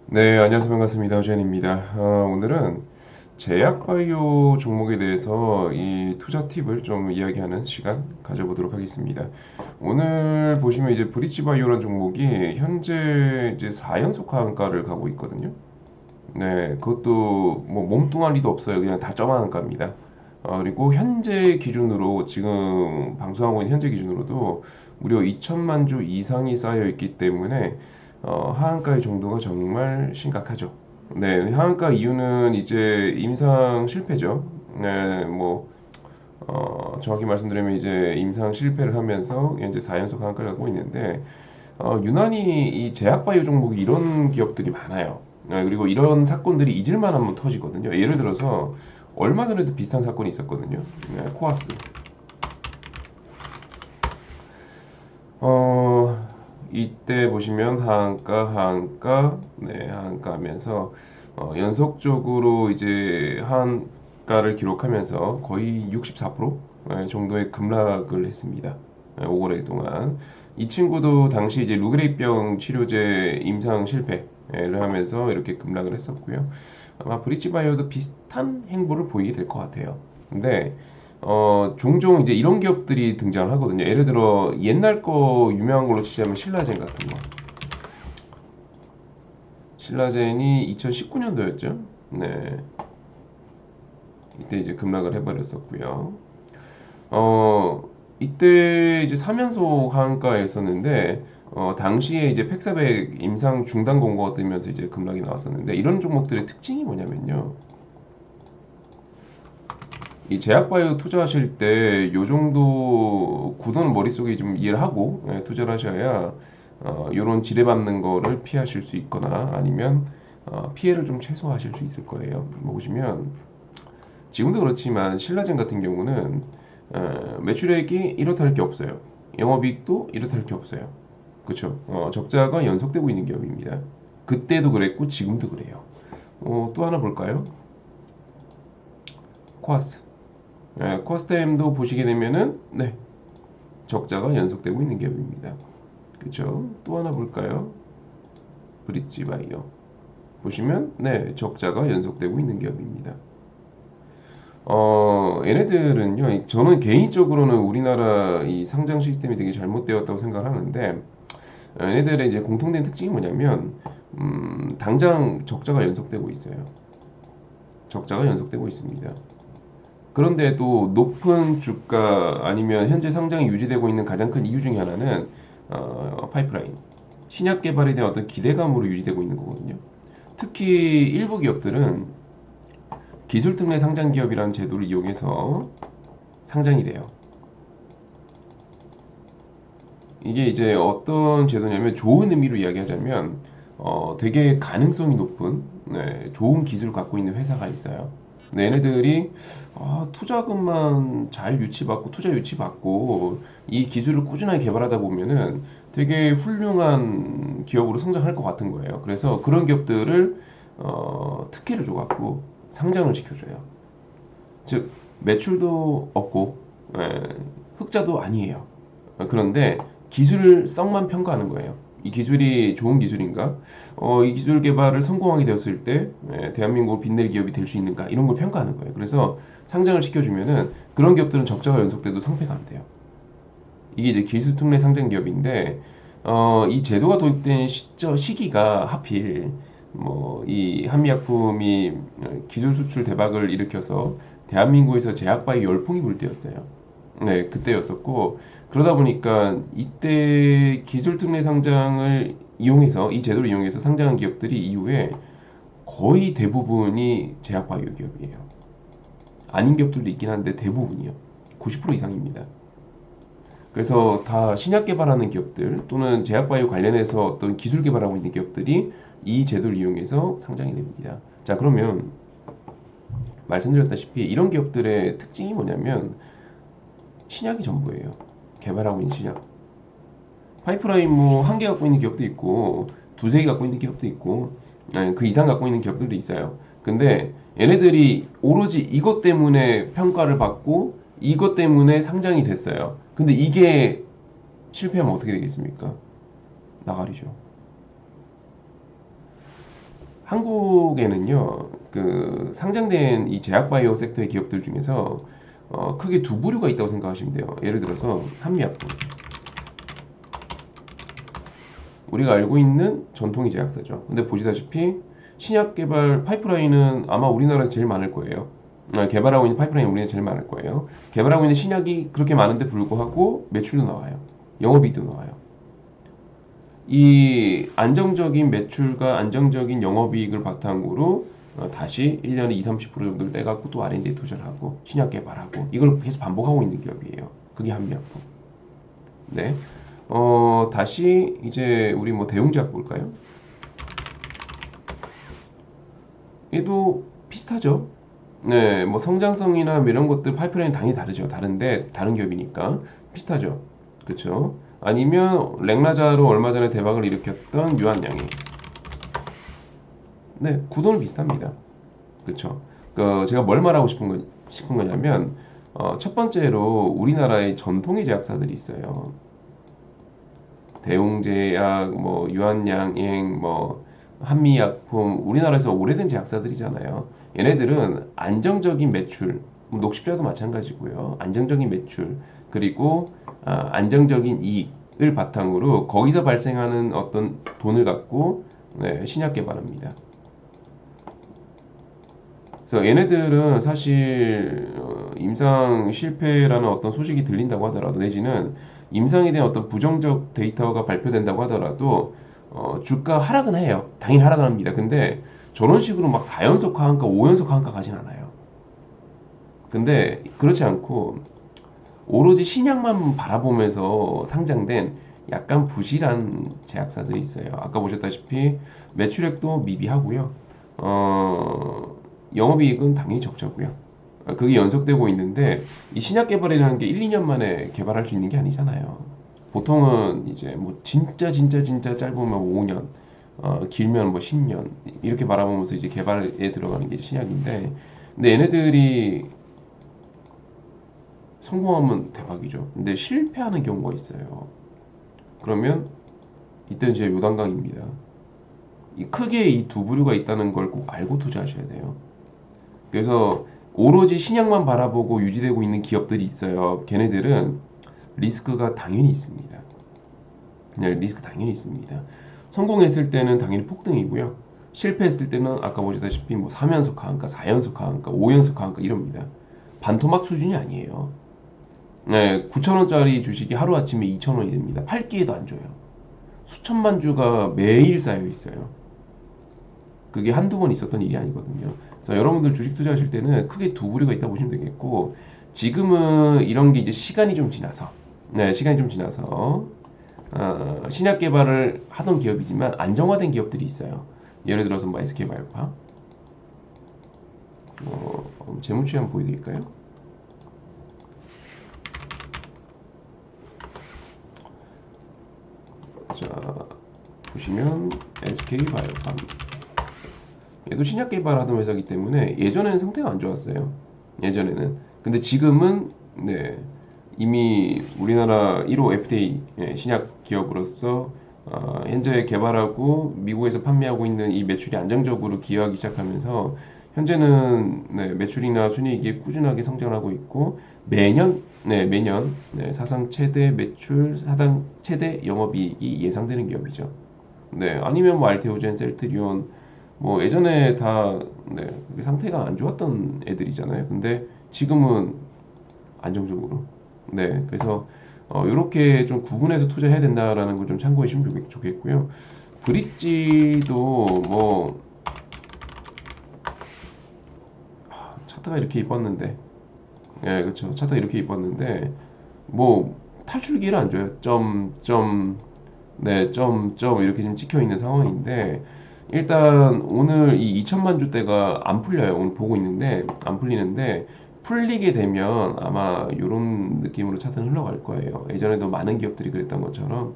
네, 안녕하세요. 반갑습니다. 오젠입니다. 오늘은 제약바이오 종목에 대해서 이 투자 팁을 좀 이야기하는 시간 가져보도록 하겠습니다. 오늘 보시면 이제 브릿지바이오라는 종목이 현재 이제 4연속 하한가를 가고 있거든요. 네, 그것도 뭐 몸뚱아리도 없어요. 그냥 다 점하한가입니다. 그리고 현재 기준으로 지금 방송하고 있는 현재 기준으로도 무려 2천만 주 이상이 쌓여 있기 때문에 하한가의 정도가 정말 심각하죠. 네, 하한가 이유는 이제 임상 실패죠. 네, 뭐 정확히 말씀드리면 이제 임상 실패를 하면서 현재 4연속 하한가를 갖고 있는데 유난히 이 제약바이오 종목이 이런 기업들이 많아요. 그리고 이런 사건들이 잊을만 하면 터지거든요. 예를 들어서 얼마 전에도 비슷한 사건이 있었거든요. 네, 코아스. 어, 이때 보시면 하한가, 네, 하한가 하면서 연속적으로 이제 하한가를 기록하면서 거의 64% 정도의 급락을 했습니다. 5거래 동안. 이 친구도 당시 이제 루게릭병 치료제 임상 실패를 하면서 이렇게 급락을 했었고요. 아마 브릿지바이오도 비슷한 행보를 보이게 될 것 같아요. 근데 종종 이제 이런 기업들이 등장을 하거든요. 예를 들어 옛날 거 유명한 걸로 치자면 신라젠 같은 거. 신라젠이 2019년도였죠. 네. 이때 이제 급락을 해버렸었고요. 이때 이제 3연속 하한가였었는데 당시에 이제 팩사백 임상 중단 공고가 뜨면서 이제 급락이 나왔었는데 이런 종목들의 특징이 뭐냐면요. 이 제약바이오 투자하실 때 요 정도 구도는 머릿속에 좀 이해를 하고 투자를 하셔야 요런 지뢰받는 거를 피하실 수 있거나 아니면 피해를 좀 최소화하실 수 있을 거예요. 뭐 보시면 지금도 그렇지만 신라젠 같은 경우는 매출액이 이렇다 할 게 없어요. 영업이익도 이렇다 할 게 없어요. 그렇죠? 적자가 연속되고 있는 기업입니다. 그때도 그랬고 지금도 그래요. 또 하나 볼까요? 코아스. 코스닥도 보시게 되면은 네, 적자가 연속되고 있는 기업입니다. 그렇죠? 또 하나 볼까요? 브릿지바이오 보시면 네, 적자가 연속되고 있는 기업입니다. 얘네들은요, 저는 개인적으로는 우리나라 이 상장 시스템이 되게 잘못되었다고 생각을 하는데, 얘네들의 이제 공통된 특징이 뭐냐면, 당장 적자가 연속되고 있어요. 적자가 연속되고 있습니다. 그런데도 높은 주가 아니면 현재 상장이 유지되고 있는 가장 큰 이유 중에 하나는 파이프라인, 신약 개발에 대한 어떤 기대감으로 유지되고 있는 거거든요. 특히 일부 기업들은 기술특례 상장 기업이라는 제도를 이용해서 상장이 돼요. 이게 이제 어떤 제도냐면 좋은 의미로 이야기하자면 되게 가능성이 높은 좋은 기술을 갖고 있는 회사가 있어요. 근데 얘네들이 투자금만 잘 유치받고 투자 유치받고 이 기술을 꾸준하게 개발하다 보면은 되게 훌륭한 기업으로 성장할 것 같은 거예요. 그래서 그런 기업들을 특혜를 줘갖고 상장을 시켜줘요. 즉 매출도 없고 흑자도 아니에요. 그런데 기술성만 평가하는 거예요. 이 기술이 좋은 기술인가? 이 기술 개발을 성공하게 되었을 때 대한민국을 빛낼 기업이 될 수 있는가? 이런 걸 평가하는 거예요. 그래서 상장을 시켜주면은 그런 기업들은 적자가 연속돼도 상패가 안 돼요. 이게 이제 기술 특례 상장 기업인데 이 제도가 도입된 시기가 하필 뭐 이 한미약품이 기술 수출 대박을 일으켜서 대한민국에서 제약바이 열풍이 불 때였어요. 네, 그때였었고 그러다 보니까 이때 기술 특례 상장을 이용해서 이 제도를 이용해서 상장한 기업들이 이후에 거의 대부분이 제약바이오 기업이에요. 아닌 기업들도 있긴 한데 대부분이요. 90% 이상입니다. 그래서 다 신약 개발하는 기업들 또는 제약바이오 관련해서 어떤 기술 개발하고 있는 기업들이 이 제도를 이용해서 상장이 됩니다. 자, 그러면 말씀드렸다시피 이런 기업들의 특징이 뭐냐면 신약이 전부예요. 개발하고 있는 신약. 파이프라인 뭐 한 개 갖고 있는 기업도 있고 두세 개 갖고 있는 기업도 있고 그 이상 갖고 있는 기업들도 있어요. 근데 얘네들이 오로지 이것 때문에 평가를 받고 이것 때문에 상장이 됐어요. 근데 이게 실패하면 어떻게 되겠습니까? 나가리죠. 한국에는요, 그 상장된 이 제약바이오 섹터의 기업들 중에서 크게 두 부류가 있다고 생각하시면 돼요. 예를 들어서 한미약품. 우리가 알고 있는 전통의 제약사죠. 근데 보시다시피 신약 개발 파이프라인은 아마 우리나라에서 제일 많을 거예요. 개발하고 있는 파이프라인이 우리나라에 제일 많을 거예요. 개발하고 있는 신약이 그렇게 많은데 불구하고 매출도 나와요. 영업이익도 나와요. 이 안정적인 매출과 안정적인 영업이익을 바탕으로 다시 1년에 20, 30% 정도를 떼갖고 또 R&D에 투자를 하고 신약 개발하고 이걸 계속 반복하고 있는 기업이에요. 그게 한미약품. 네. 다시 이제 우리 뭐 대웅제약 볼까요? 얘도 비슷하죠. 네, 뭐 성장성이나 뭐 이런 것들 파이프라인 당연히 다르죠. 다른데 다른 기업이니까 비슷하죠. 그렇죠? 아니면 렉나자로 얼마 전에 대박을 일으켰던 유한양이. 네, 구도는 비슷합니다. 그렇죠? 제가 뭘 말하고 싶은 거냐면 첫 번째로 우리나라의 전통의 제약사들이 있어요. 대웅제약, 뭐 유한양행, 뭐 한미약품, 우리나라에서 오래된 제약사들이잖아요. 얘네들은 안정적인 매출, 뭐 녹십자도 마찬가지고요. 안정적인 매출 그리고 안정적인 이익을 바탕으로 거기서 발생하는 어떤 돈을 갖고 네, 신약 개발합니다. 그래서 얘네들은 사실 임상 실패라는 어떤 소식이 들린다고 하더라도 내지는 임상에 대한 어떤 부정적 데이터가 발표된다고 하더라도 주가 하락은 해요. 당연히 하락은 합니다. 근데 저런 식으로 막 4연속 하한가 5연속 하한가 가진 않아요. 근데 그렇지 않고 오로지 신약만 바라보면서 상장된 약간 부실한 제약사들이 있어요. 아까 보셨다시피 매출액도 미비하고요. 영업이익은 당연히 적자고요. 그게 연속되고 있는데 이 신약 개발이라는 게 1, 2년 만에 개발할 수 있는 게 아니잖아요. 보통은 이제 뭐 진짜 짧으면 5년, 길면 뭐 10년 이렇게 바라보면서 이제 개발에 들어가는 게 신약인데, 근데 얘네들이 성공하면 대박이죠. 근데 실패하는 경우가 있어요. 그러면 이때는 진짜 요단강입니다. 크게 이 두 부류가 있다는 걸 꼭 알고 투자하셔야 돼요. 그래서 오로지 신약만 바라보고 유지되고 있는 기업들이 있어요. 걔네들은 리스크가 당연히 있습니다. 네, 리스크 당연히 있습니다. 성공했을 때는 당연히 폭등이고요. 실패했을 때는 아까 보시다시피 뭐 3연속 하한가, 4연속 하한가, 5연속 하한가 이럽니다. 반토막 수준이 아니에요. 네, 9,000원짜리 주식이 하루아침에 2,000원이 됩니다. 팔기에도 안 줘요. 수천만 주가 매일 쌓여 있어요. 그게 한두 번 있었던 일이 아니거든요. 그래서 여러분들 주식 투자하실 때는 크게 두 부류가 있다 보시면 되겠고, 지금은 이런 게 이제 시간이 좀 지나서, 네, 시간이 좀 지나서 신약 개발을 하던 기업이지만 안정화된 기업들이 있어요. 예를 들어서 뭐 SK바이오파, 재무치 한번 보여드릴까요? 자, 보시면 SK바이오팜. 얘도 신약 개발하던 회사이기 때문에 예전에는 상태가 안 좋았어요. 예전에는. 근데 지금은 네, 이미 우리나라 1호 FDA 신약 기업으로서 현재 개발하고 미국에서 판매하고 있는 이 매출이 안정적으로 기여하기 시작하면서 현재는 네, 매출이나 순이익이 꾸준하게 성장하고 있고 매년 사상 최대 매출, 사상 최대 영업이익이 예상되는 기업이죠. 네, 아니면 뭐 알테오젠, 셀트리온 뭐 예전에 다 네, 상태가 안 좋았던 애들이잖아요. 근데 지금은 안정적으로. 네, 그래서 이렇게 좀 구분해서 투자해야 된다라는 걸 좀 참고해 주시면 좋겠고요. 브릿지도 뭐 차트가 이렇게 이뻤는데, 예, 그렇죠. 차트가 이렇게 이뻤는데 뭐 탈출기를 안 줘요. 네, 이렇게 지금 찍혀 있는 상황인데 일단 오늘 이 2천만 주대가 안 풀려요. 오늘 보고 있는데 안 풀리는데 풀리게 되면 아마 이런 느낌으로 차트는 흘러갈 거예요. 예전에도 많은 기업들이 그랬던 것처럼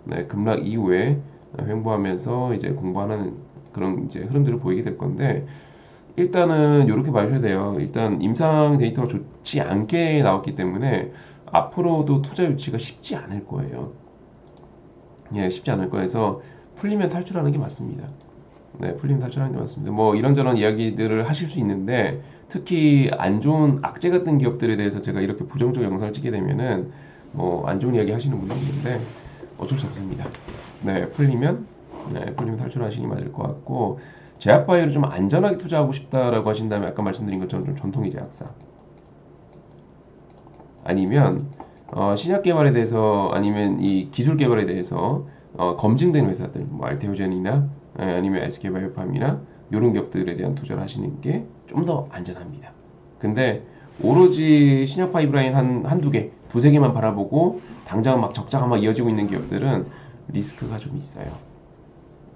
네, 급락 이후에 횡보하면서 이제 공부하는 그런 이제 흐름들을 보이게 될 건데 일단은 이렇게 봐주셔야 돼요. 일단 임상 데이터가 좋지 않게 나왔기 때문에 앞으로도 투자 유치가 쉽지 않을 거예요. 예, 쉽지 않을 거여서 풀리면 탈출하는 게 맞습니다. 네, 풀림 탈출하는 게 맞습니다. 뭐 이런저런 이야기들을 하실 수 있는데 특히 안 좋은 악재 같은 기업들에 대해서 제가 이렇게 부정적 영상을 찍게 되면은 뭐 안 좋은 이야기 하시는 분들이 있는데 어쩔 수 없습니다. 네, 풀리면 탈출하시기 맞을 것 같고 제약바이오를 좀 안전하게 투자하고 싶다라고 하신다면 아까 말씀드린 것처럼 좀 전통의 제약사 아니면 신약 개발에 대해서 아니면 이 기술 개발에 대해서 검증된 회사들 뭐 알테오젠이나 아니면 SK바이오팜이나 이런 기업들에 대한 투자를 하시는 게 좀 더 안전합니다. 근데 오로지 신약 파이브라인 한두 개, 두세 개만 바라보고 당장 막 적자가 막 이어지고 있는 기업들은 리스크가 좀 있어요.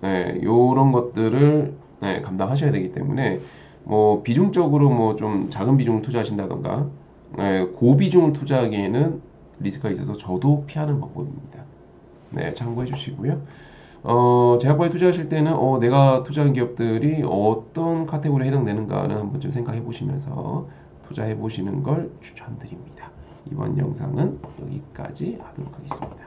네, 요런 것들을 네, 감당하셔야 되기 때문에 뭐 비중적으로 뭐 좀 작은 비중을 투자하신다던가 네, 고비중을 투자하기에는 리스크가 있어서 저도 피하는 방법입니다. 네, 참고해 주시고요. 제약바에 투자하실 때는 내가 투자한 기업들이 어떤 카테고리에 해당되는가는 한번 좀 생각해 보시면서 투자해 보시는 걸 추천드립니다. 이번 영상은 여기까지 하도록 하겠습니다.